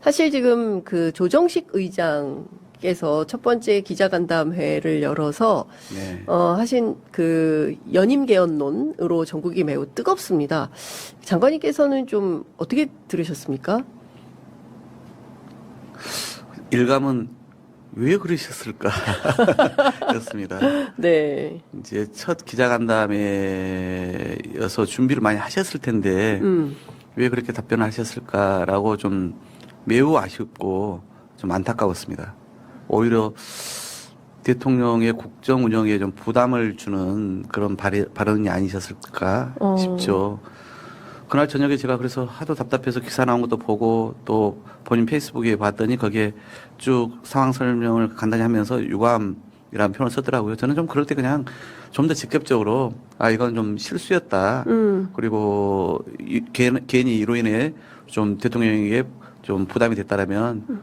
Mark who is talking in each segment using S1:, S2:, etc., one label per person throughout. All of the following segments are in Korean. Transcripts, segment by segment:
S1: 사실 지금 그 조정식 의장께서 첫 번째 기자간담회를 열어서
S2: 네.
S1: 하신 그 연임 개헌론으로 전국이 매우 뜨겁습니다. 장관님께서는 좀 어떻게 들으셨습니까?
S2: 일감은 왜 그러셨을까? 였습니다.
S1: 네.
S2: 이제 첫 기자간담회여서 준비를 많이 하셨을 텐데 왜 그렇게 답변을 하셨을까라고 좀 매우 아쉽고 좀 안타까웠습니다. 오히려 대통령의 국정 운영에 좀 부담을 주는 그런 발언이 아니셨을까 싶죠. 그날 저녁에 제가 그래서 하도 답답해서 기사 나온 것도 보고 또 본인 페이스북에 봤더니 거기에 쭉 상황 설명을 간단히 하면서 유감이라는 표현을 썼더라고요. 저는 좀 그럴 때 그냥 좀 더 직접적으로 이건 좀 실수였다. 그리고 괜히 이로 인해 좀 대통령에게 좀 부담이 됐다라면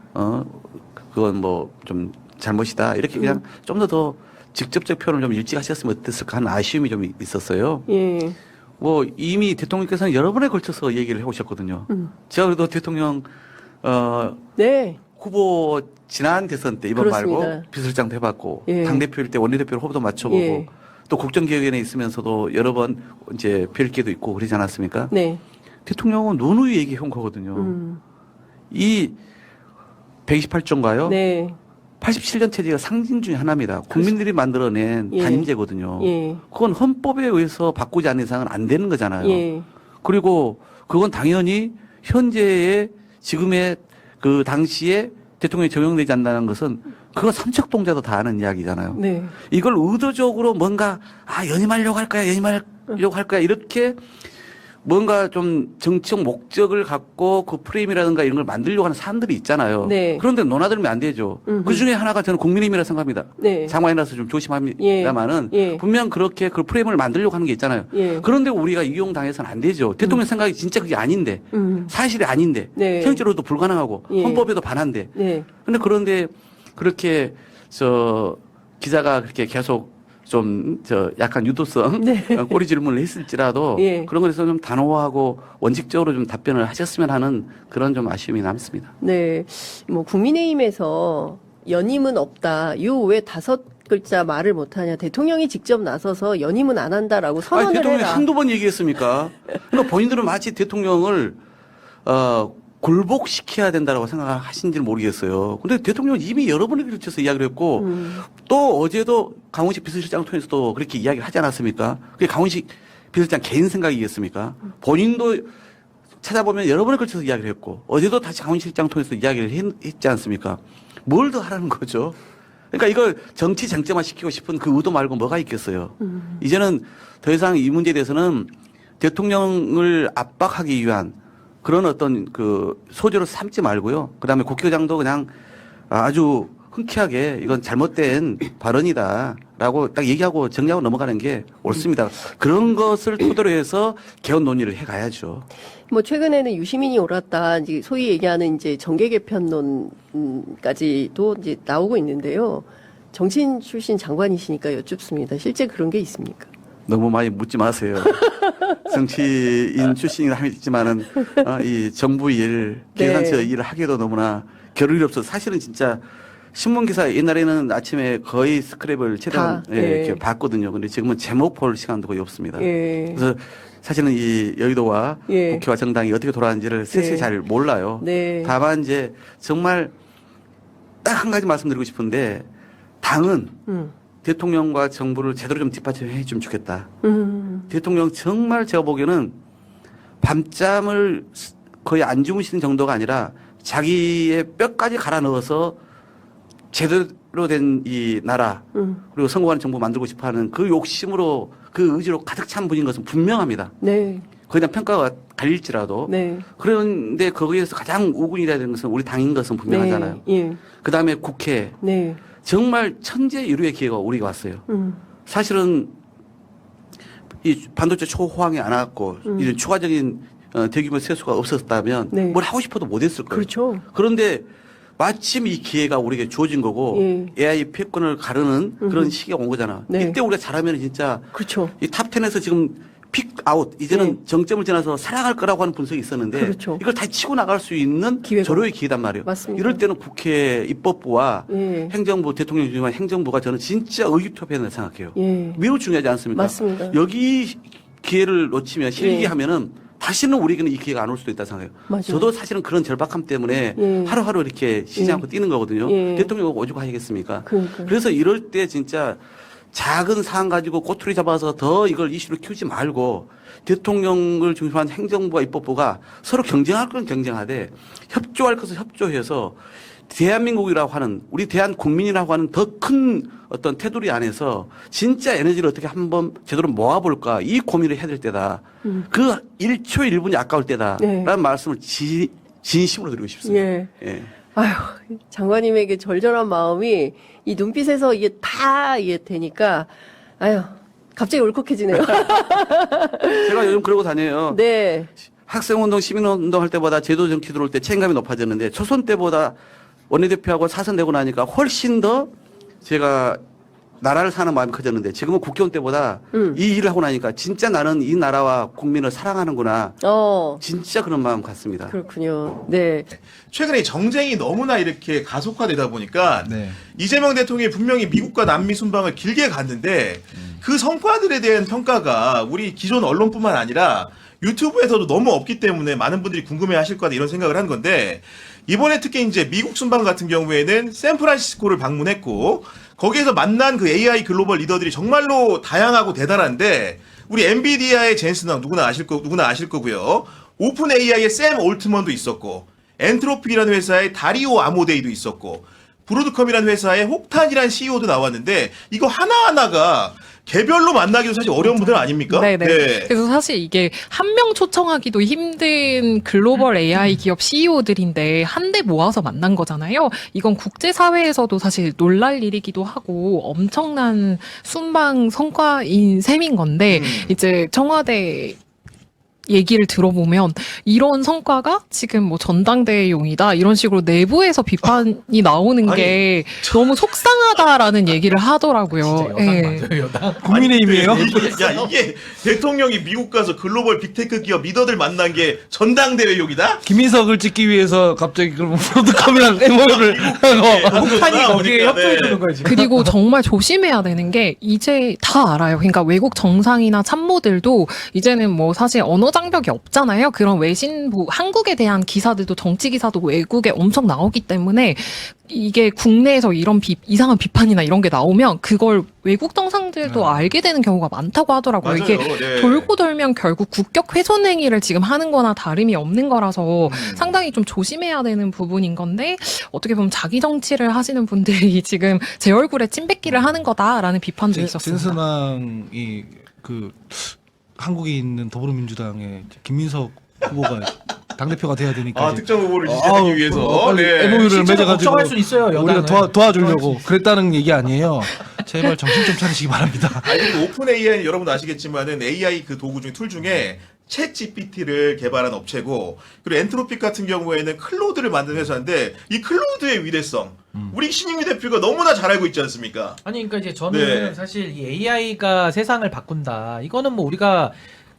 S2: 그건 뭐 좀 잘못이다. 이렇게 그냥 좀 더 직접적 표현을 좀 일찍 하셨으면 어땠을까 하는 아쉬움이 좀 있었어요.
S1: 예.
S2: 뭐 이미 대통령께서는 여러 번에 걸쳐서 얘기를 해오셨거든요. 제가 그래도 대통령
S1: 네.
S2: 후보 지난 대선 때 이번
S1: 그렇습니다.
S2: 말고 비서실장도 해봤고
S1: 예.
S2: 당대표일 때 원내대표 후보도 맞춰보고
S1: 예.
S2: 또 국정기획위원회에 있으면서도 여러 번 이제 뵐 기회도 있고 그러지 않았습니까?
S1: 네.
S2: 대통령은 누누이 얘기해온 거거든요. 이 128조인가요?
S1: 네.
S2: 87년 체제가 상징 중에 하나입니다. 국민들이 만들어낸
S1: 예.
S2: 단임제거든요.
S1: 예.
S2: 그건 헌법에 의해서 바꾸지 않는 이상은 안 되는 거잖아요.
S1: 예.
S2: 그리고 그건 당연히 현재의 지금의 그 당시에 대통령이 적용되지 않는다는 것은 그건 삼척동자도 다 아는 이야기잖아요.
S1: 네.
S2: 이걸 의도적으로 뭔가 연임하려고 할 거야, 연임하려고 할 거야 이렇게 뭔가 좀 정치적 목적을 갖고 그 프레임이라든가 이런 걸 만들려고 하는 사람들이 있잖아요.
S1: 네.
S2: 그런데 논하들면 안 되죠. 그 중에 하나가 저는 국민의힘이라 생각합니다.
S1: 네.
S2: 장관이라서 좀 조심합니다만은
S1: 예.
S2: 분명 그렇게 그 프레임을 만들려고 하는 게 있잖아요.
S1: 예.
S2: 그런데 우리가 이용당해서는 안 되죠. 대통령 생각이 진짜 그게 아닌데 사실이 아닌데
S1: 네.
S2: 현실로도 불가능하고
S1: 예.
S2: 헌법에도 반한데
S1: 네.
S2: 그런데 그렇게 기자가 그렇게 계속 좀 약간 유도성 꼬리 질문을 했을지라도
S1: 예.
S2: 그런 것에서 좀 단호하고 원칙적으로 좀 답변을 하셨으면 하는 그런 좀 아쉬움이 남습니다.
S1: 네. 뭐 국민의힘에서 연임은 없다. 이후 왜 5글자 말을 못하냐. 대통령이 직접 나서서 연임은 안 한다라고 선언을
S2: 대통령이
S1: 해라.
S2: 한두 번 얘기했습니까? 그러니까 본인들은 마치 대통령을 굴복시켜야 된다고 생각하신지는 모르겠어요. 근데 대통령은 이미 여러 번에 걸쳐서 이야기를 했고 또 어제도 강훈식 비서실장을 통해서도 그렇게 이야기를 하지 않았습니까? 그게 강훈식 비서실장 개인 생각이겠습니까? 본인도 찾아보면 여러 번에 걸쳐서 이야기를 했고 어제도 다시 강훈식 실장을 통해서 이야기를 했지 않습니까? 뭘 더 하라는 거죠? 그러니까 이걸 정치 쟁점화 시키고 싶은 그 의도 말고 뭐가 있겠어요? 이제는 더 이상 이 문제에 대해서는 대통령을 압박하기 위한 그런 어떤 그 소재로 삼지 말고요. 그다음에 국회의장도 그냥 아주 흔쾌하게 이건 잘못된 발언이다라고 딱 얘기하고 정리하고 넘어가는 게 옳습니다. 그런 것을 토대로 해서 개헌 논의를 해가야죠.
S1: 뭐 최근에는 유시민이 옳았다. 이제 소위 얘기하는 이제 정계 개편론까지도 이제 나오고 있는데요. 정치인 출신 장관이시니까 여쭙습니다. 실제 그런 게 있습니까?
S2: 너무 많이 묻지 마세요. 정치인 출신이라 하지만은 이 정부 일, 기획단체 일을 하기도 너무나 겨를이 없어서 사실은 진짜 신문 기사 옛날에는 아침에 거의 스크랩을 최대한 이렇게 봤거든요. 근데 지금은 제목 볼 시간도 거의 없습니다. 그래서 사실은 이 여의도와 국회와 정당이 어떻게 돌아가는지를 세세히 잘 몰라요. 다만 이제 정말 딱 한 가지 말씀드리고 싶은데 당은 대통령과 정부를 제대로 좀 뒷받침해 주면 좋겠다. 대통령 정말 제가 보기에는 밤잠을 거의 안 주무시는 정도가 아니라 자기의 뼈까지 갈아 넣어서 제대로 된 이 나라 그리고 성공하는 정부 만들고 싶어하는 그 욕심으로 그 의지로 가득 찬 분인 것은 분명합니다.
S1: 네.
S2: 거기에 대한 평가가 갈릴지라도 그런데 거기에서 가장 우군이 돼야 되는 것은 우리 당인 것은 분명하잖아요. 그다음에 국회 정말 천재 이루의 기회가 우리가 왔어요. 사실은 이 반도체 초호황이 안 왔고 이런 추가적인 대규모 세수가 없었다면 뭘 하고 싶어도 못했을 거예요.
S1: 그렇죠.
S2: 그런데 마침 이 기회가 우리에게 주어진 거고 AI 패권을 가르는 그런 시기가 온 거잖아. 이때 우리가 잘하면 진짜
S1: 그렇죠.
S2: 이 탑10에서 지금 픽아웃 이제는 정점을 지나서 사랑할 거라고 하는 분석이 있었는데
S1: 그렇죠.
S2: 이걸 다 치고 나갈 수 있는
S1: 기회가.
S2: 절호의 기회단 말이에요.
S1: 맞습니다.
S2: 이럴 때는 국회 입법부와
S1: 예.
S2: 행정부 대통령 중심한 행정부가 저는 진짜 의기투합해야 된다고 생각해요.
S1: 예.
S2: 매우 중요하지 않습니까?
S1: 맞습니다.
S2: 여기 기회를 놓치면 실기하면은 다시는 우리에게는 이 기회가 안 올 수도 있다 생각해요.
S1: 맞아요.
S2: 저도 사실은 그런 절박함 때문에
S1: 예.
S2: 하루하루 이렇게 쉬지
S1: 예.
S2: 않고 뛰는 거거든요.
S1: 예.
S2: 대통령이 오죽 하시겠습니까?
S1: 그러니까요.
S2: 그래서 이럴 때 진짜 작은 사안 가지고 꼬투리 잡아서 더 이걸 이슈로 키우지 말고 대통령을 중심한 행정부와 입법부가 서로 경쟁할 건 경쟁하되 협조할 것을 협조해서 대한민국이라고 하는 우리 대한 국민이라고 하는 더 큰 어떤 테두리 안에서 진짜 에너지를 어떻게 한번 제대로 모아볼까 이 고민을 해야 될 때다. 그 1초 1분이 아까울 때다라는
S1: 네.
S2: 말씀을 진심으로 드리고 싶습니다.
S1: 예.
S2: 예.
S1: 아휴, 장관님에게 절절한 마음이 이 눈빛에서 이게 다 이게 되니까, 아휴, 갑자기 울컥해지네요.
S2: 제가 요즘 그러고 다녀요.
S1: 네.
S2: 학생운동, 시민운동 할 때보다 제도 정치 들어올 때 책임감이 높아졌는데 초선 때보다 원내대표하고 사선되고 나니까 훨씬 더 제가 나라를 사는 마음이 커졌는데 지금은 국회의원 때보다 이 일을 하고 나니까 진짜 나는 이 나라와 국민을 사랑하는구나. 진짜 그런 마음 같습니다.
S1: 그렇군요. 네.
S3: 최근에 정쟁이 너무나 이렇게 가속화되다 보니까
S4: 네.
S3: 이재명 대통령이 분명히 미국과 남미 순방을 길게 갔는데 그 성과들에 대한 평가가 우리 기존 언론뿐만 아니라 유튜브에서도 너무 없기 때문에 많은 분들이 궁금해하실 거다 이런 생각을 한 건데 이번에 특히 이제 미국 순방 같은 경우에는 샌프란시스코를 방문했고 거기에서 만난 그 AI 글로벌 리더들이 정말로 다양하고 대단한데 우리 엔비디아의 젠슨 누구나 아실 거고요. 오픈 AI의 샘 올트먼도 있었고 엔트로피라는 회사의 다리오 아모데이도 있었고 브로드컴이라는 회사의 혹탄이라는 CEO도 나왔는데 이거 하나하나가 개별로 만나기도 사실 어려운 분들 아닙니까?
S5: 네네. 그래서 사실 이게 한 명 초청하기도 힘든 글로벌 AI 기업 CEO들인데 한데 모아서 만난 거잖아요. 이건 국제사회에서도 사실 놀랄 일이기도 하고 엄청난 순방 성과인 셈인 건데 이제 청와대 얘기를 들어보면 이런 성과가 지금 뭐 전당대회용이다 이런 식으로 내부에서 비판이 나오는 게 너무 속상하다라는 얘기를 하더라고요.
S4: 진짜 여당
S5: 예.
S4: 맞아요, 여당. 국민의힘이에요?
S3: 이게 대통령이 미국 가서 글로벌 빅테크 기업 리더들 만난 게 전당대회용이다?
S4: 김인석을 찍기 위해서 갑자기 그럼 프로드컴이랑 MOU를
S3: 폭탄이
S4: 거기에 협조해주는 거지.
S5: 그리고 정말 조심해야 되는 게 이제 다 알아요. 그러니까 외국 정상이나 참모들도 이제는 뭐 사실 언어 장벽이 없잖아요. 그런 외신부 한국에 대한 기사들도 정치 기사도 외국에 엄청 나오기 때문에 이게 국내에서 이런 이상한 비판이나 이런 게 나오면 그걸 외국 정상들도 알게 되는 경우가 많다고 하더라고요.
S3: 맞아요.
S5: 이게
S3: 네.
S5: 돌고 돌면 결국 국격 훼손 행위를 지금 하는 거나 다름이 없는 거라서 상당히 좀 조심해야 되는 부분인 건데 어떻게 보면 자기 정치를 하시는 분들이 지금 제 얼굴에 찜뱉기를 하는 거다라는 비판도 있었습니다.
S4: 젠슨왕이 그 한국에 있는 더불어민주당의 김민석 후보가 당대표가 돼야 되니까 이제
S3: 특정 후보를 지지하기 위해서
S4: 빨리 MOU를
S6: 실제로
S4: 맺어가지고
S6: 걱정할 수 있어요, 여당은.
S4: 우리가 도와주려고 그랬다는 얘기 아니에요. 제발 정신 좀 차리시기 바랍니다.
S3: 그리고 오픈 AI 여러분 아시겠지만은 AI 그 도구 중에 툴 중에 챗 GPT를 개발한 업체고 그리고 엔트로픽 같은 경우에는 클로드를 만든 회사인데 이 클로드의 위대성 우리 신임미 대표가 너무나 잘 알고 있지 않습니까?
S6: 아니 그러니까 이제 저는
S3: 네.
S6: 사실 이 AI가 세상을 바꾼다. 이거는 뭐 우리가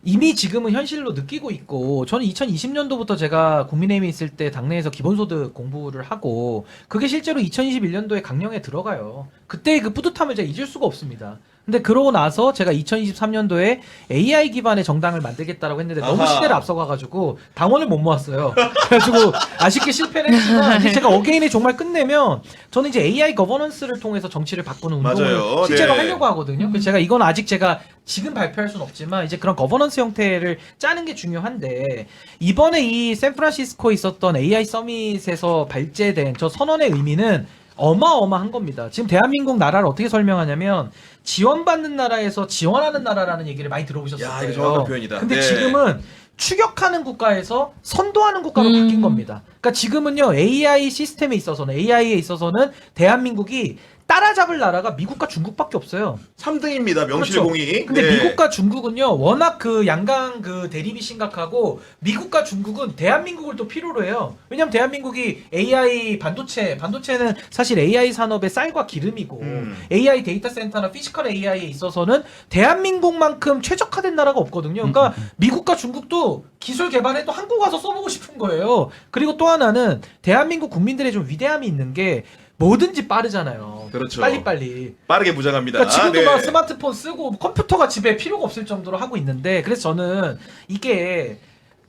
S6: 이미 지금은 현실로 느끼고 있고 저는 2020년도부터 제가 국민의힘에 있을 때 당내에서 기본소득 공부를 하고 그게 실제로 2021년도에 강령에 들어가요. 그때의 그 뿌듯함을 제가 잊을 수가 없습니다. 근데 그러고 나서 제가 2023년도에 AI 기반의 정당을 만들겠다라고 했는데 너무
S3: 아하.
S6: 시대를 앞서가가지고 당원을 못 모았어요. 그래가지고 아쉽게 실패를 했지만 이제 제가 어게인이 정말 끝내면 저는 이제 AI 거버넌스를 통해서 정치를 바꾸는 운동을
S3: 맞아요.
S6: 실제로
S3: 네.
S6: 하려고 하거든요. 그래서 제가 이건 아직 제가 지금 발표할 수는 없지만 이제 그런 거버넌스 형태를 짜는 게 중요한데 이번에 이 샌프란시스코에 있었던 AI 서밋에서 발제된 저 선언의 의미는 어마어마한 겁니다. 지금 대한민국 나라를 어떻게 설명하냐면 지원받는 나라에서 지원하는 나라라는 얘기를 많이 들어보셨을
S3: 야,
S6: 거예요.
S3: 이거 정확한 표현이다.
S6: 근데
S3: 네.
S6: 지금은 추격하는 국가에서 선도하는 국가로 바뀐 겁니다. 그러니까 지금은요 AI 시스템에 있어서는 AI에 있어서는 대한민국이 따라잡을 나라가 미국과 중국밖에 없어요.
S3: 3등입니다. 명실공히.
S6: 근데
S3: 네.
S6: 미국과 중국은요 워낙 그 양강 그 대립이 심각하고 미국과 중국은 대한민국을 또 필요로 해요. 왜냐면 대한민국이 AI 반도체는 사실 AI 산업의 쌀과 기름이고 AI 데이터 센터나 피지컬 AI에 있어서는 대한민국만큼 최적화된 나라가 없거든요. 그러니까 미국과 중국도 기술 개발해도 한국 와서 써보고 싶은 거예요. 그리고 또 하나는 대한민국 국민들의 좀 위대함이 있는 게 뭐든지 빠르잖아요.
S3: 그렇죠.
S6: 빨리빨리.
S3: 빠르게 무장합니다.
S6: 그러니까 지금도
S3: 네.
S6: 막 스마트폰 쓰고 컴퓨터가 집에 필요가 없을 정도로 하고 있는데 그래서 저는 이게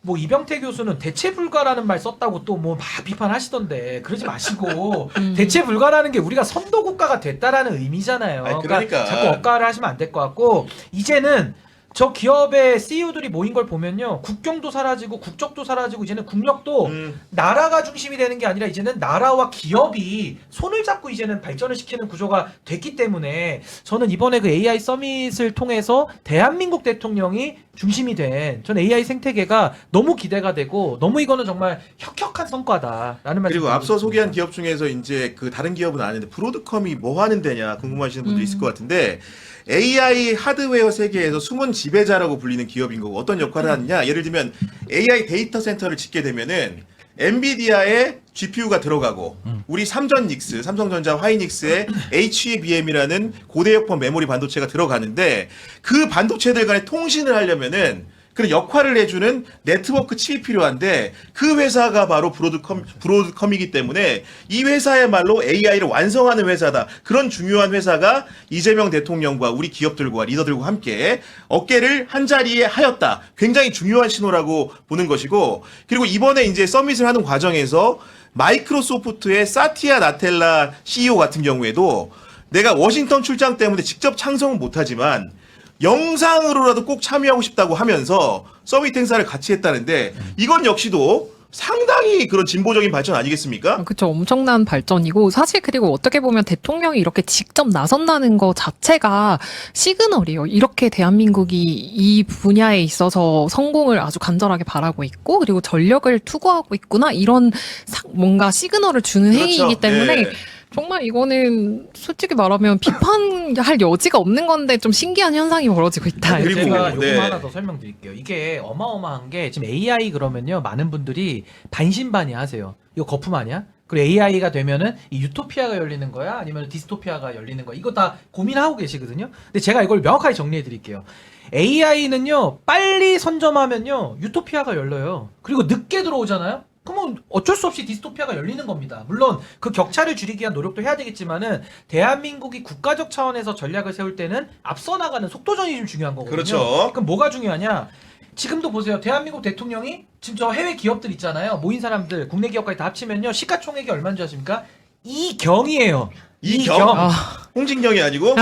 S6: 뭐 이병태 교수는 대체 불가라는 말 썼다고 또 뭐 막 비판하시던데 그러지 마시고 대체 불가라는 게 우리가 선도 국가가 됐다라는 의미잖아요.
S3: 아니, 그러니까.
S6: 자꾸 억가를 하시면 안 될 것 같고 이제는 저 기업의 CEO들이 모인 걸 보면요 국경도 사라지고 국적도 사라지고 이제는 국력도 나라가 중심이 되는 게 아니라 이제는 나라와 기업이 손을 잡고 이제는 발전을 시키는 구조가 됐기 때문에 저는 이번에 그 AI 서밋을 통해서 대한민국 대통령이 중심이 된 전 AI 생태계가 너무 기대가 되고 너무 이거는 정말 혁혁한 성과다라는 말씀.
S3: 그리고 앞서 소개한 기업 중에서 이제 그 다른 기업은 아는데 브로드컴이 뭐 하는 데냐 궁금하시는 분도 있을 것 같은데 AI 하드웨어 세계에서 숨은 지배자라고 불리는 기업인 거고 어떤 역할을 하느냐 예를 들면 AI 데이터 센터를 짓게 되면은 엔비디아의 GPU가 들어가고 우리 삼성전자 하이닉스의 HBM이라는 고대역폭 메모리 반도체가 들어가는데 그 반도체들 간의 통신을 하려면은 그런 역할을 해주는 네트워크 칩이 필요한데 그 회사가 바로 브로드컴이기 때문에 이 회사야말로 AI를 완성하는 회사다. 그런 중요한 회사가 이재명 대통령과 우리 기업들과 리더들과 함께 어깨를 한자리에 하였다. 굉장히 중요한 신호라고 보는 것이고 그리고 이번에 이제 서밋을 하는 과정에서 마이크로소프트의 사티아 나텔라 CEO 같은 경우에도 내가 워싱턴 출장 때문에 직접 창성은 못하지만 영상으로라도 꼭 참여하고 싶다고 하면서 서밋 행사를 같이 했다는데 이건 역시도 상당히 그런 진보적인 발전 아니겠습니까?
S5: 그렇죠. 엄청난 발전이고 사실 그리고 어떻게 보면 대통령이 이렇게 직접 나선다는 것 자체가 시그널이에요. 이렇게 대한민국이 이 분야에 있어서 성공을 아주 간절하게 바라고 있고 그리고 전력을 투구하고 있구나 이런 뭔가 시그널을 주는
S3: 그렇죠.
S5: 행위이기 때문에
S3: 네.
S5: 정말 이거는 솔직히 말하면 비판할 여지가 없는 건데 좀 신기한 현상이 벌어지고 있다.
S3: 그리고
S6: 제가 요거
S3: 네.
S6: 하나 더 설명드릴게요. 이게 어마어마한 게 지금 AI 그러면요 많은 분들이 반신반의하세요. 이거 거품 아니야? 그리고 AI가 되면은 이 유토피아가 열리는 거야? 아니면 디스토피아가 열리는 거야? 이거 다 고민하고 계시거든요. 근데 제가 이걸 명확하게 정리해 드릴게요. AI는요 빨리 선점하면요 유토피아가 열려요. 그리고 늦게 들어오잖아요. 그러면 어쩔 수 없이 디스토피아가 열리는 겁니다. 물론 그 격차를 줄이기 위한 노력도 해야 되겠지만은 대한민국이 국가적 차원에서 전략을 세울 때는 앞서 나가는 속도전이 좀 중요한 거거든요.
S3: 그렇죠.
S6: 그럼 뭐가 중요하냐? 지금도 보세요. 대한민국 대통령이 지금 저 해외 기업들 있잖아요. 모인 사람들 국내 기업까지 다 합치면요. 시가총액이 얼마인 줄 아십니까? 이경이에요.
S3: 이경? 홍진경이 아니고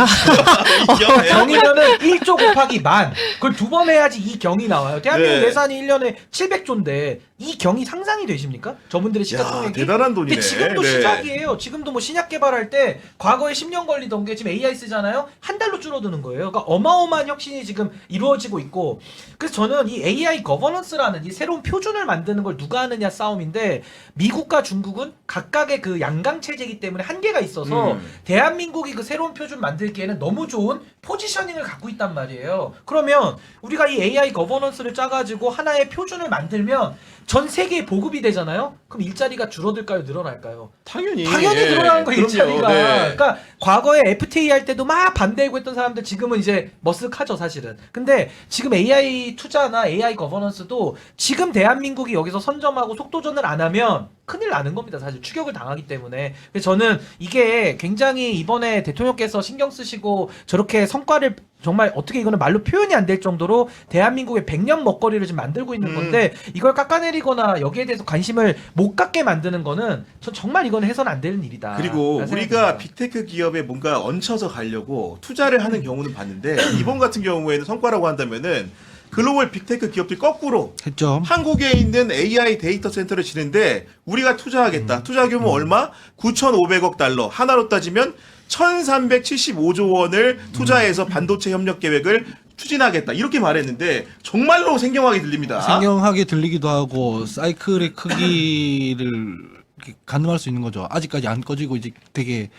S3: 이경. 네.
S6: 경이면은 1조 곱하기 만. 그걸 두 번 해야지 이 경이 나와요. 대한민국
S3: 네.
S6: 예산이 1년에 700조인데 이 경이 상상이 되십니까? 저분들의
S3: 야,
S6: 시가총액이.
S3: 대단한 돈이네.
S6: 근데 지금도
S3: 네.
S6: 시작이에요. 지금도 뭐 신약 개발할 때 과거에 10년 걸리던 게 지금 AI 쓰잖아요. 한 달로 줄어드는 거예요. 그러니까 어마어마한 혁신이 지금 이루어지고 있고 그래서 저는 이 AI 거버넌스라는 이 새로운 표준을 만드는 걸 누가 하느냐 싸움인데 미국과 중국은 각각의 그 양강 체제이기 때문에 한계가 있어서 대한민국이 그 새로운 표준 만들기에는 너무 좋은 포지셔닝을 갖고 있단 말이에요. 그러면 우리가 이 AI 거버넌스를 짜가지고 하나의 표준을 만들면 전 세계에 보급이 되잖아요. 그럼 일자리가 줄어들까요? 늘어날까요?
S3: 당연히
S6: 늘어나는 거
S3: 그럼요.
S6: 일자리가.
S3: 네.
S6: 그러니까 과거에 FTA 할 때도 막 반대하고 했던 사람들 지금은 이제 머쓱하죠 사실은. 근데 지금 AI 투자나 AI 거버넌스도 지금 대한민국이 여기서 선점하고 속도전을 안 하면 큰일 나는 겁니다. 사실 추격을 당하기 때문에. 그래서 저는 이게 굉장히 이번에 대통령께서 신경 쓰시고 저렇게 성과를 정말 어떻게 이거는 말로 표현이 안 될 정도로 대한민국의 100년 먹거리를 지금 만들고 있는 건데 이걸 깎아내리거나 여기에 대해서 관심을 못 갖게 만드는 거는 전 정말 이건 해서는 안 되는 일이다.
S3: 그리고
S6: 라는 생각이
S3: 우리가
S6: 듭니다.
S3: 빅테크 기업에 뭔가 얹혀서 가려고 투자를 하는 경우는 봤는데 이번 같은 경우에는 성과라고 한다면은 글로벌 빅테크 기업들이 거꾸로
S4: 했죠.
S3: 한국에 있는 AI 데이터 센터를 지는데 우리가 투자하겠다. 투자 규모 얼마? 9,500억 달러. 하나로 따지면 1,375조 원을 투자해서 반도체 협력 계획을 추진하겠다 이렇게 말했는데 정말로 생경하게 들립니다.
S4: 생경하게 들리기도 하고 사이클의 크기를 이렇게 가늠할 수 있는 거죠. 아직까지 안 꺼지고 이제 되게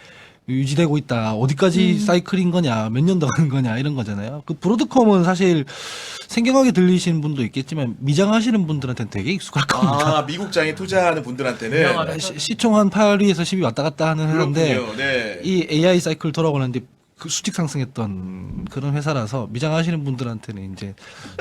S4: 유지되고 있다. 어디까지 사이클인 거냐, 몇 년 더 가는 거냐 이런 거잖아요. 그 브로드컴은 사실 생경하게 들리시는 분도 있겠지만 미장하시는 분들한테는 되게 익숙할 겁니다.
S3: 아, 미국장에 투자하는 분들한테는
S4: 시총 한 8위에서 10위 왔다 갔다 하는 회사인데
S3: 그렇군요. 네.
S4: 이 AI 사이클 돌아오는데 그 수직 상승했던 그런 회사라서 미장하시는 분들한테는 이제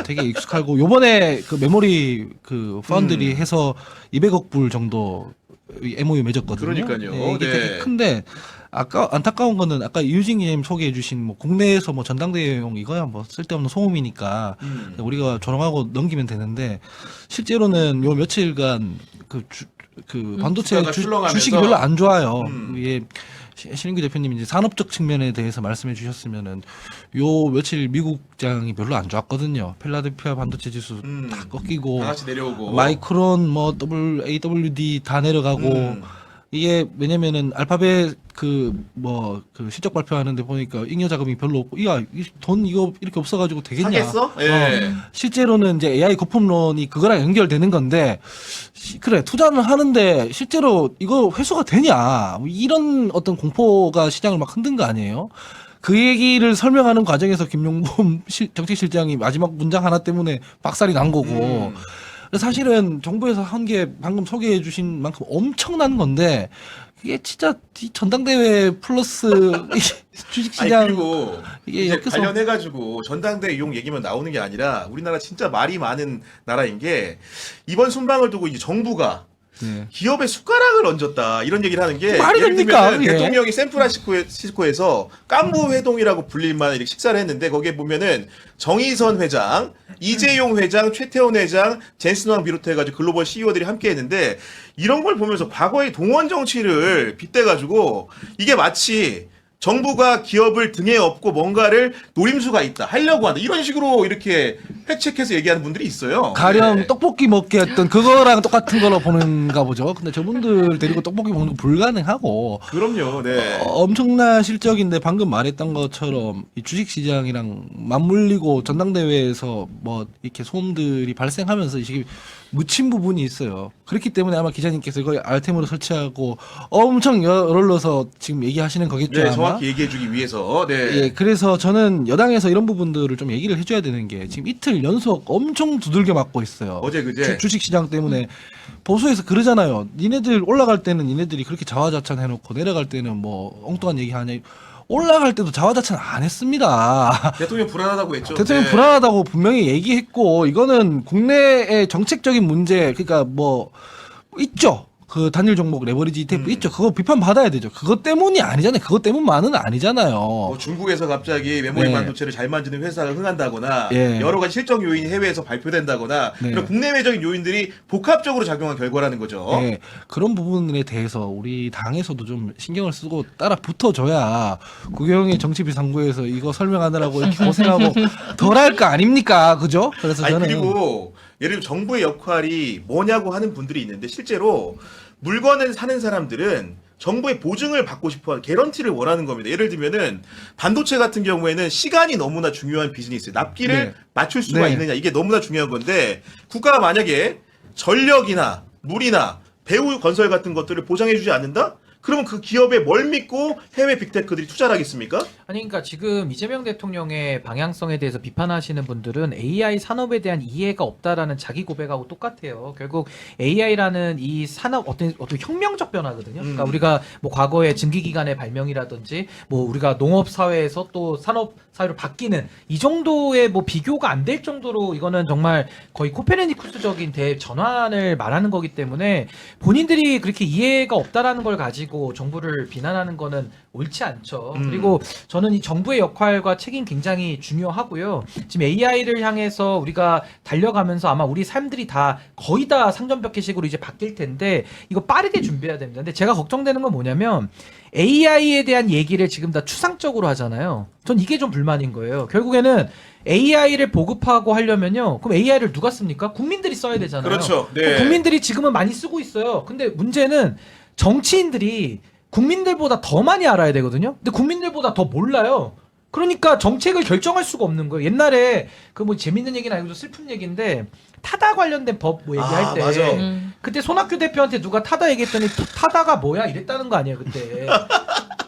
S4: 되게 익숙하고 요번에 그 메모리 그 파운드리 해서 200억 불 정도 MOU 맺었거든요.
S3: 그러니까요.
S4: 이게
S3: 네.
S4: 되게 큰데 안타까운 거는 아까 유진님 소개해 주신 뭐 국내에서 뭐 전당대회용 이거야 뭐 쓸데없는 소음이니까 우리가 조롱하고 넘기면 되는데 실제로는 요 며칠간 그 반도체
S3: 주가가 출렁하면서.
S4: 주식이 별로 안 좋아요. 이게 신인규 대표님 이제 산업적 측면에 대해서 말씀해 주셨으면은 요 며칠 미국장이 별로 안 좋았거든요. 필라델피아 반도체 지수 다 꺾이고
S3: 다 같이 내려오고
S4: 마이크론 뭐 AWD 다 내려가고 이게 왜냐면은 알파벳 그 실적 발표하는데 보니까 잉여 자금이 별로 없고 돈 이거 이렇게 없어가지고 되겠냐?
S3: 사겠어? 예.
S4: 실제로는 이제 AI 거품론이 그거랑 연결되는 건데 그래 투자는 하는데 실제로 이거 회수가 되냐? 뭐 이런 어떤 공포가 시장을 막 흔든 거 아니에요? 그 얘기를 설명하는 과정에서 김용범 정책실장이 마지막 문장 하나 때문에 박살이 난 거고. 사실은 정부에서 한 게 방금 소개해 주신 만큼 엄청난 건데 이게 진짜 이 전당대회 플러스 주식시장
S3: 아니, 그리고
S4: 이게
S3: 이제
S4: 엮여서
S3: 관련해가지고 전당대회 이용 얘기만 나오는 게 아니라 우리나라 진짜 말이 많은 나라인 게 이번 순방을 두고 이제 정부가
S4: 네.
S3: 기업에 숟가락을 얹었다 이런 얘기를 하는 게
S4: 말이
S3: 예를
S4: 됩니까,
S3: 들면
S4: 그게?
S3: 대통령이 샌프란시스코에서 깐부 회동이라고 불릴 만한 이렇게 식사를 했는데 거기에 보면은 정의선 회장, 이재용 회장, 최태원 회장, 젠슨왕 비롯해가지고 글로벌 CEO들이 함께했는데 이런 걸 보면서 과거의 동원 정치를 빗대가지고 이게 마치 정부가 기업을 등에 업고 뭔가를 노림수가 있다 하려고 한다 이런 식으로 이렇게 팩체크해서 얘기하는 분들이 있어요.
S4: 가령
S3: 네.
S4: 떡볶이 먹게 했던 그거랑 똑같은 걸로 보는가 보죠. 근데 저분들 데리고 떡볶이 먹는 거 불가능하고
S3: 그럼요. 네.
S4: 엄청난 실적인데 방금 말했던 것처럼 이 주식시장이랑 맞물리고 전당대회에서 뭐 이렇게 소음들이 발생하면서 이게 묻힌 부분이 있어요. 그렇기 때문에 아마 기자님께서 이걸 알템으로 설치하고 엄청 열흘러서 지금 얘기하시는 거겠죠.
S3: 네,
S4: 아마.
S3: 정확히 얘기해주기 위해서. 네.
S4: 예, 그래서 저는 여당에서 이런 부분들을 좀 얘기를 해줘야 되는 게 지금 이틀 연속 엄청 두들겨 맞고 있어요.
S3: 어제 그제.
S4: 주식시장 때문에 보수에서 그러잖아요. 니네들 올라갈 때는 니네들이 그렇게 자화자찬 해놓고 내려갈 때는 뭐 엉뚱한 얘기 하냐. 올라갈 때도 자화자찬 안 했습니다.
S3: 대통령 불안하다고 했죠.
S4: 대통령
S3: 네.
S4: 불안하다고 분명히 얘기했고 이거는 국내의 정책적인 문제 그러니까 뭐 있죠. 그 단일 종목 레버리지 ETF 있죠. 그거 비판 받아야 되죠. 그것 때문이 아니잖아요. 그것 때문만은 아니잖아요.
S3: 뭐 중국에서 갑자기 메모리
S4: 네.
S3: 반도체를 잘 만드는 회사가 흥한다거나
S4: 예.
S3: 여러 가지 실적 요인이 해외에서 발표된다거나
S4: 네.
S3: 이런 국내외적인 요인들이 복합적으로 작용한 결과라는 거죠.
S4: 네, 그런 부분에 대해서 우리 당에서도 좀 신경을 쓰고 따라 붙어줘야 구경의 정치비상구에서 이거 설명하느라고 이렇게 고생하고 덜 할 거 아닙니까? 그죠? 그래서
S3: 아니
S4: 저는
S3: 그리고 예를 들면 정부의 역할이 뭐냐고 하는 분들이 있는데 실제로 물건을 사는 사람들은 정부의 보증을 받고 싶어하는 개런티를 원하는 겁니다. 예를 들면은 반도체 같은 경우에는 시간이 너무나 중요한 비즈니스, 납기를
S4: 네.
S3: 맞출 수가
S4: 네.
S3: 있느냐 이게 너무나 중요한 건데 국가가 만약에 전력이나 물이나 배후 건설 같은 것들을 보장해주지 않는다? 그러면 그 기업에 뭘 믿고 해외 빅테크들이 투자를 하겠습니까?
S6: 아니 그러니까 지금 이재명 대통령의 방향성에 대해서 비판하시는 분들은 AI 산업에 대한 이해가 없다라는 자기 고백하고 똑같아요. 결국 AI라는 이 산업 어떤 혁명적 변화거든요. 그러니까 우리가 뭐 과거에 증기기관의 발명이라든지 뭐 우리가 농업 사회에서 또 산업 사회로 바뀌는 이 정도의 뭐 비교가 안 될 정도로 이거는 정말 거의 코페르니쿠스적인 대전환을 말하는 거기 때문에 본인들이 그렇게 이해가 없다라는 걸 가지고 정부를 비난하는 거는 옳지 않죠. 그리고 저는 이 정부의 역할과 책임 굉장히 중요하고요. 지금 AI를 향해서 우리가 달려가면서 아마 우리 삶들이 다 거의 다 상전벽해식으로 이제 바뀔 텐데 이거 빠르게 준비해야 됩니다. 근데 제가 걱정되는 건 뭐냐면 AI에 대한 얘기를 지금 다 추상적으로 하잖아요. 전 이게 좀 불만인 거예요. 결국에는 AI를 보급하고 하려면요. 그럼 AI를 누가 씁니까? 국민들이 써야 되잖아요.
S3: 그렇죠. 네.
S6: 그럼 국민들이 지금은 많이 쓰고 있어요. 근데 문제는 정치인들이 국민들보다 더 많이 알아야 되거든요. 근데 국민들보다 더 몰라요. 그러니까 정책을 결정할 수가 없는 거예요. 옛날에 그 뭐 재밌는 얘기는 아니고 슬픈 얘기인데 타다 관련된 법 뭐 얘기할 때
S3: 맞아.
S6: 그때 손학규 대표한테 누가 타다 얘기했더니 타다가 뭐야 이랬다는 거 아니에요 그때.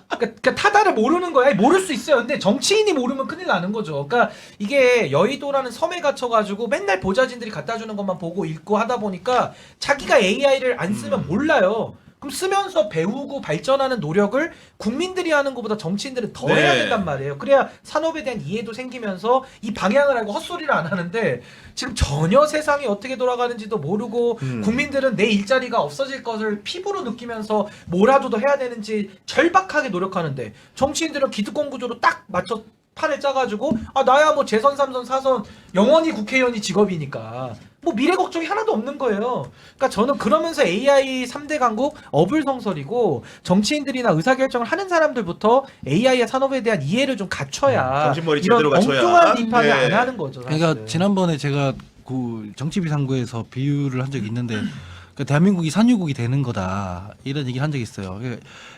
S6: 그러니까 타다를 모르는 거야. 모를 수 있어요. 근데 정치인이 모르면 큰일 나는 거죠. 그러니까 이게 여의도라는 섬에 갇혀가지고 맨날 보좌진들이 갖다 주는 것만 보고 읽고 하다 보니까 자기가 AI를 안 쓰면 몰라요. 그럼 쓰면서 배우고 발전하는 노력을 국민들이 하는 것보다 정치인들은 더 해야
S3: 네.
S6: 된단 말이에요. 그래야 산업에 대한 이해도 생기면서 이 방향을 알고 헛소리를 안 하는데 지금 전혀 세상이 어떻게 돌아가는지도 모르고 국민들은 내 일자리가 없어질 것을 피부로 느끼면서 뭐라도 더 해야 되는지 절박하게 노력하는데 정치인들은 기득권 구조로 딱 맞춰 판을 짜가지고 아 나야 뭐 재선 3선 4선 영원히 국회의원이 직업이니까 뭐 미래 걱정이 하나도 없는 거예요. 그러니까 저는 그러면서 AI 3대 강국 어불성설이고 정치인들이나 의사결정을 하는 사람들부터 AI의 산업에 대한 이해를 좀 갖춰야
S3: 정신머리
S6: 이런
S3: 제대로 갖춰야.
S6: 엉뚱한 비판을
S3: 네.
S6: 안 하는 거죠. 사실은.
S4: 그러니까 지난번에 제가 그 정치비상구에서 비유를 한 적이 있는데 그러니까 대한민국이 산유국이 되는 거다 이런 얘기를 한 적이 있어요.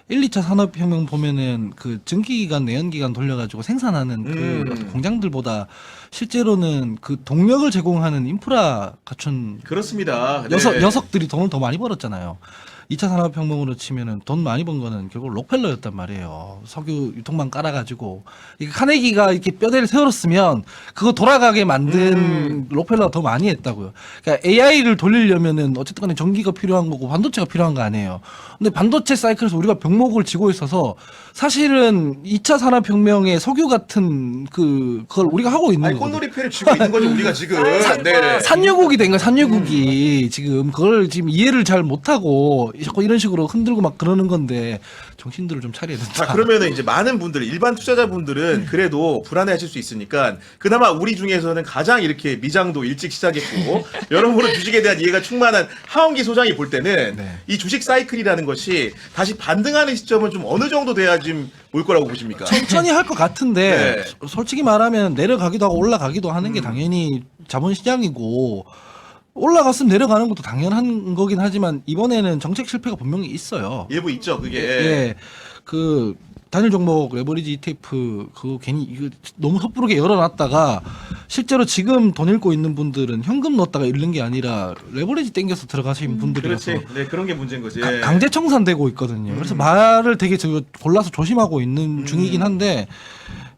S4: 1, 2차 산업혁명 보면은 그 증기기관, 내연기관 돌려가지고 생산하는 그 어떤 공장들보다 실제로는 그 동력을 제공하는 인프라 갖춘
S3: 그렇습니다. 네.
S4: 녀석들이 돈을 더 많이 벌었잖아요. 2차 산업혁명으로 치면은 돈 많이 번 거는 결국 록펠러였단 말이에요. 석유 유통망 깔아가지고 이게 카네기가 이렇게 뼈대를 세웠으면 그거 돌아가게 만든 록펠러가 더 많이 했다고요. 그러니까 AI를 돌리려면은 어쨌든 간에 전기가 필요한 거고 반도체가 필요한 거 아니에요. 근데 반도체 사이클에서 우리가 병목을 쥐고 있어서 사실은 2차 산업혁명의 석유 같은 그걸 우리가 하고 있는
S3: 아니
S4: 거거든요.
S3: 꽃놀이패를 쥐고 있는 거죠 우리가 지금. 네.
S4: 산유국이 된 거야, 산유국이. 지금 그걸 지금 이해를 잘 못하고 자꾸 이런 식으로 흔들고 막 그러는 건데 정신들을 좀 차려야 된다.
S3: 자 그러면은 이제 많은 분들 일반 투자자분들은 그래도 불안해하실 수 있으니까 그나마 우리 중에서는 가장 이렇게 미장도 일찍 시작했고 여러모로 주식에 대한 이해가 충만한 하원기 소장이 볼 때는
S4: 네.
S3: 이 주식 사이클이라는 것이 다시 반등하는 시점은 좀 어느 정도 돼야 좀 올 거라고 보십니까?
S4: 천천히 할 것 같은데
S3: 네.
S4: 솔직히 말하면 내려가기도 하고 올라가기도 하는 게 당연히 자본시장이고 올라갔으면 내려가는 것도 당연한 거긴 하지만 이번에는 정책 실패가 분명히 있어요.
S3: 일부 있죠 그게.
S4: 예. 그 단일 종목 레버리지 ETF 그거 괜히 이거 너무 섣부르게 열어놨다가 실제로 지금 돈 읽고 있는 분들은 현금 넣었다가 잃는 게 아니라 레버리지 땡겨서 들어가신 분들이라서
S3: 그렇지. 네 그런 게 문제인 거지.
S4: 강제 청산되고 있거든요. 그래서 말을 되게 골라서 조심하고 있는 중이긴 한데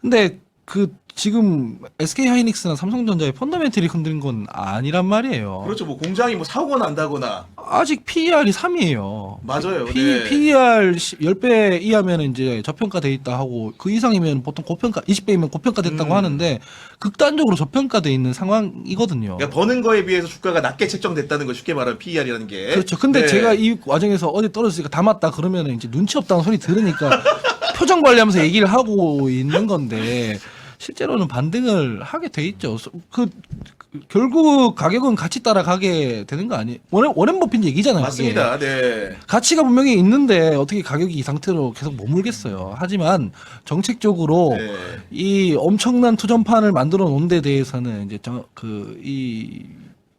S4: 근데 그 지금 SK 하이닉스나 삼성전자의 펀더멘털이 흔든 건 아니란 말이에요.
S3: 그렇죠. 뭐 공장이 뭐 사고가 난다거나
S4: 아직 PER이 3이에요.
S3: 맞아요. 네.
S4: PER 10배 이하면 이제 저평가돼 있다 하고 그 이상이면 보통 고평가 20배이면 고평가 됐다고 하는데 극단적으로 저평가돼 있는 상황이거든요.
S3: 그러니까 버는 거에 비해서 주가가 낮게 책정됐다는 거 쉽게 말하면 PER이라는 게.
S4: 그렇죠. 근데
S3: 네.
S4: 제가 이 과정에서 어디 떨어졌으니까 다 맞다 그러면 이제 눈치 없다는 소리 들으니까 표정 관리하면서 얘기를 하고 있는 건데 실제로는 반등을 하게 돼 있죠. 결국 가격은 같이 따라가게 되는 거 아니에요? 워렌 버핏 얘기잖아요. 그게.
S3: 맞습니다. 네.
S4: 가치가 분명히 있는데 어떻게 가격이 이 상태로 계속 머물겠어요. 하지만 정책적으로
S3: 네.
S4: 이 엄청난 투전판을 만들어 놓은 데 대해서는 이제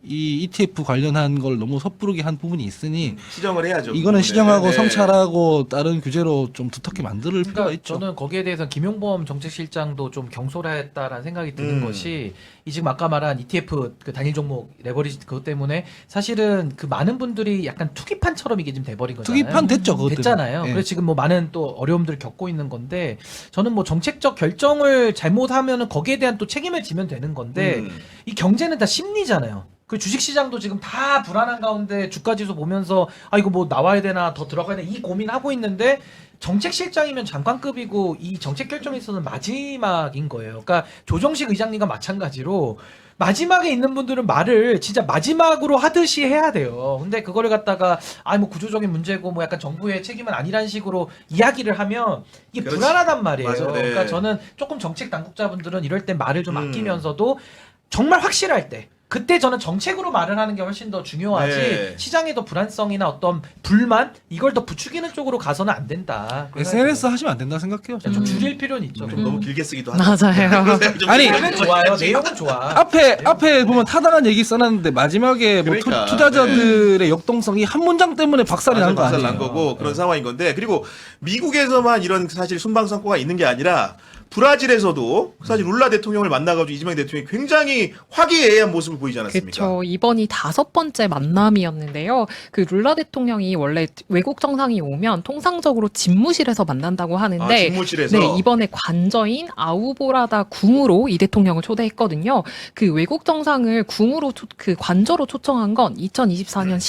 S4: 이 ETF 관련한 걸 너무 섣부르게 한 부분이 있으니
S3: 시정을 해야죠.
S4: 이거는
S3: 그
S4: 시정하고
S3: 부분에. 네.
S4: 성찰하고 다른 규제로 좀 두텁게 만들 필요가
S6: 그러니까
S4: 있죠.
S6: 저는 거기에 대해서 김용범 정책실장도 좀 경솔했다라는 생각이 드는 것이 이 지금 아까 말한 ETF 그 단일 종목 레버리지 그것 때문에 사실은 그 많은 분들이 약간 투기판처럼 이게 지금 돼버린 거잖아요.
S4: 투기판 됐죠, 그것
S6: 됐잖아요.
S4: 때문에. 예.
S6: 그래서 지금 뭐 많은 또 어려움들을 겪고 있는 건데 저는 뭐 정책적 결정을 잘못하면은 거기에 대한 또 책임을 지면 되는 건데 이 경제는 다 심리잖아요. 그 주식시장도 지금 다 불안한 가운데 주가지수 보면서 아 이거 뭐 나와야 되나 더 들어가야 되나 이 고민하고 있는데 정책실장이면 장관급이고 이 정책 결정에 있어서는 마지막인 거예요. 그러니까 조정식 의장님과 마찬가지로 마지막에 있는 분들은 말을 진짜 마지막으로 하듯이 해야 돼요. 근데 그거를 갖다가 아 뭐 구조적인 문제고 뭐 약간 정부의 책임은 아니란 식으로 이야기를 하면 이게
S3: 그렇지.
S6: 불안하단 말이에요.
S3: 맞아, 네.
S6: 그러니까 저는 조금 정책 당국자분들은 이럴 때 말을 좀 아끼면서도 정말 확실할 때 그때 저는 정책으로 말을 하는 게 훨씬 더 중요하지
S3: 네.
S6: 시장의 더 불안성이나 어떤 불만 이걸 더 부추기는 쪽으로 가서는 안 된다.
S4: SNS 하시면 안 된다 생각해요. 저는.
S6: 좀 줄일 필요는 있죠.
S3: 좀 너무 길게 쓰기도 하죠.
S5: 맞아요.
S4: 아니,
S6: 내용은 좋아요. 내용은 좋아.
S4: 앞에 보면 타당한 얘기 써놨는데 마지막에 뭐
S3: 그러니까,
S4: 투자자들의 역동성이 한 문장 때문에 박살이 난 거 아니에요?
S3: 난 거고 그런 상황인 건데 그리고 미국에서만 이런 사실 순방 선거가 있는 게 아니라 브라질에서도 사실 룰라 대통령을 만나가지고 이재명 대통령이 굉장히 화기애애한 모습을 보이지 않았습니까?
S5: 그렇죠. 이번이 5번째 만남이었는데요. 그 룰라 대통령이 원래 외국 정상이 오면 통상적으로 집무실에서 만난다고 하는데
S3: 집무실에서
S5: 네, 이번에 관저인 아우보라다 궁으로 이 대통령을 초대했거든요. 그 외국 정상을 궁으로 그 관저로 초청한 건 2024년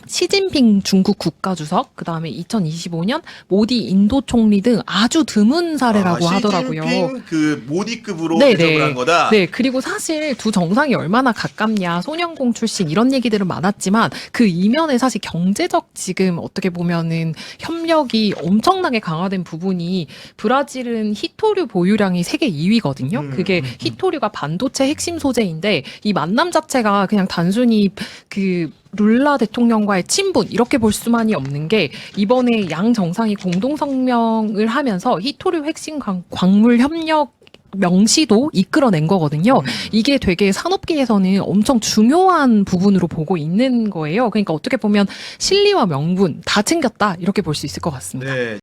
S5: 시진핑 중국 국가주석, 그다음에 2025년 모디 인도 총리 등 아주 드문 사례라고 하더라고요.
S3: 그 모디급으로
S5: 네,
S3: 대접을
S5: 네.
S3: 한 거다.
S5: 네, 그리고 사실 두 정상이 얼마나 가깝냐, 소년공 출신 이런 얘기들은 많았지만 그 이면에 사실 경제적 지금 어떻게 보면은 협력이 엄청나게 강화된 부분이 브라질은 히토류 보유량이 세계 2위거든요. 그게 히토류가 반도체 핵심 소재인데 이 만남 자체가 그냥 단순히 그 룰라 대통령과의 친분 이렇게 볼 수만이 없는 게 이번에 양 정상이 공동 성명을 하면서 히토류 핵심 광물 협력 명시도 이끌어낸 거거든요. 이게 되게 산업계에서는 엄청 중요한 부분으로 보고 있는 거예요. 그러니까 어떻게 보면 실리와 명분 다 챙겼다 이렇게 볼 수 있을 것 같습니다.
S3: 네.